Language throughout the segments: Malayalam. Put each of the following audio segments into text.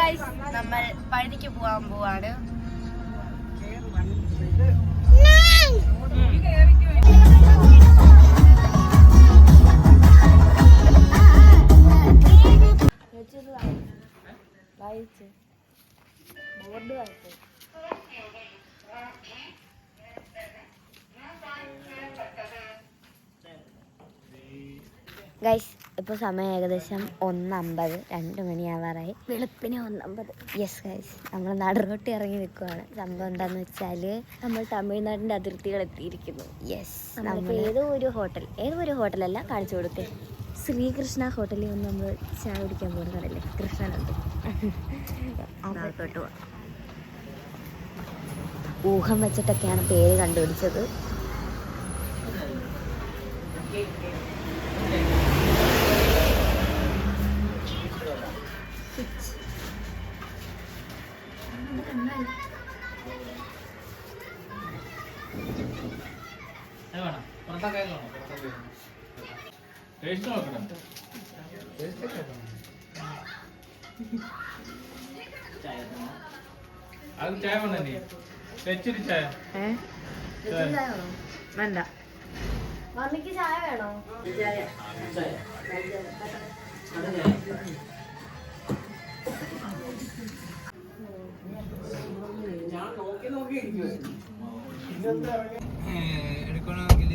ഗൈസ്, നമ്മൾ പഴുതിക്ക് പോവാൻ പോവാണ്. ഗൈസ്, ഇപ്പോൾ സമയം ഏകദേശം 1:50, 2 മണിയാവാറായി. വെളുപ്പിന് 1:50. യെസ് ഗൈസ്, നമ്മൾ നടുറോട്ടി ഇറങ്ങി നിൽക്കുവാണ്. സംഭവം എന്താണെന്ന് വെച്ചാൽ നമ്മൾ തമിഴ്നാടിൻ്റെ അതിർത്തികൾ എത്തിയിരിക്കുന്നു. യെസ്, നമ്മൾ ഏതോ ഒരു ഹോട്ടലല്ല, കാണിച്ചു കൊടുത്തേ. ശ്രീകൃഷ്ണ ഹോട്ടലിൽ ഒന്ന് നമ്മൾ ചായ കുടിക്കാൻ പോകുന്നതല്ലേ, കൃഷ്ണനുണ്ട്. അകത്തോട്ട് പോവാം. ഊഹം വെച്ചിട്ടൊക്കെയാണ് പേര് കണ്ടുപിടിച്ചത്. വേണ്ട, മമ്മിക്ക് ചായ വേണോ? എടുക്കണമെങ്കിൽ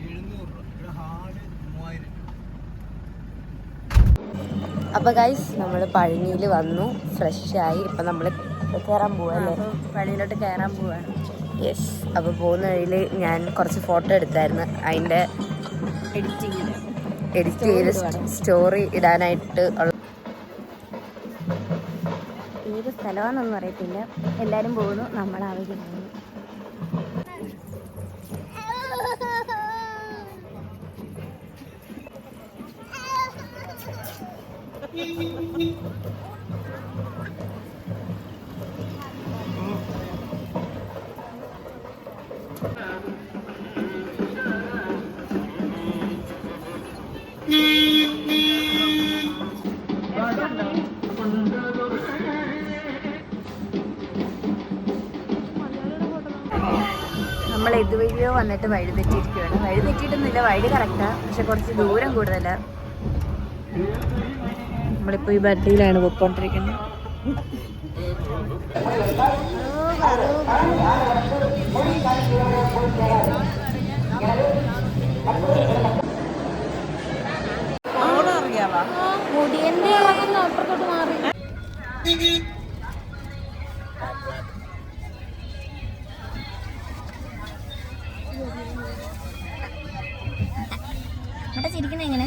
700 ഹാർഡ് 3000. അപ്പോൾ ഗൈസ്, നമ്മൾ പഴനിയിൽ വന്നു, ഫ്രഷായി. ഇപ്പം നമ്മൾ കയറാൻ പോവല്ലേ, പഴനിയിലോട്ട് കയറാൻ പോവാണ്. യെസ്, അപ്പോൾ പോകുന്ന വഴിയിൽ ഞാൻ കുറച്ച് ഫോട്ടോ എടുത്തായിരുന്നു. അതിൻ്റെ എഡിറ്റ് ചെയ്ത് സ്റ്റോറി ഇടാനായിട്ട് ഉള്ള ഏത് സ്ഥലമാണെന്നൊന്നും അറിയത്തില്ല. എല്ലാവരും പോകുന്നു, നമ്മളാവരും പോകുന്നു. നമ്മൾ ഇതുവഴിയോ വന്നിട്ട് വഴി തെറ്റിയിരിക്കുകയാണ്. വഴി തെറ്റിയിട്ടൊന്നുമില്ല, വഴി കറക്റ്റാണ്, പക്ഷെ കുറച്ച് ദൂരം കൂടുതലാണ്. നമ്മളിപ്പോൾ ഈ ബഡ്ഡിയിലാണ് പോയിക്കൊണ്ടിരിക്കുന്നത്. മുടിയന്റെ അപ്പുറത്തോട്ട് മാറി. അവിടെ ചിരിക്കുന്ന എങ്ങനെ?